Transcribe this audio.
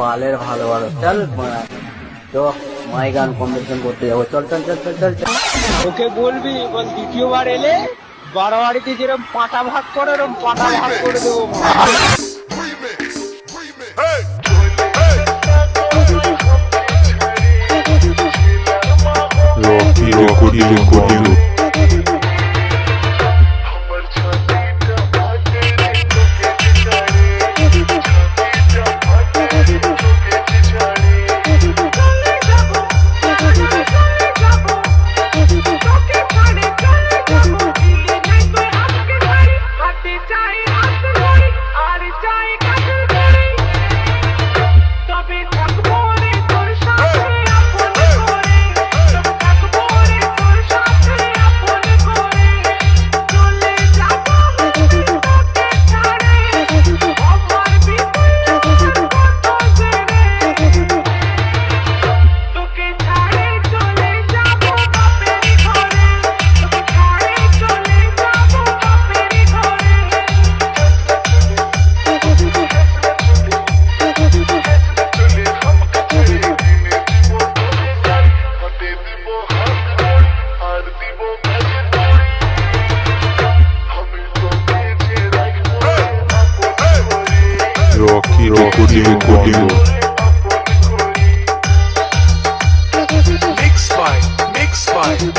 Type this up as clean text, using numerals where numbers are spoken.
বালের ভালো ভালো চল তো মাই গান কম্পিটিশন করতে যাবো চল চল চল চল চল চল। ওকে বলবি বল দ্বিতীয়বার এলে বাড়াবাড়িতে যেরকম পাটা ভাগ করে ওরকম পাটা ভাগ করে দেবো। Rocky Recording. Rocky Recording. Mix by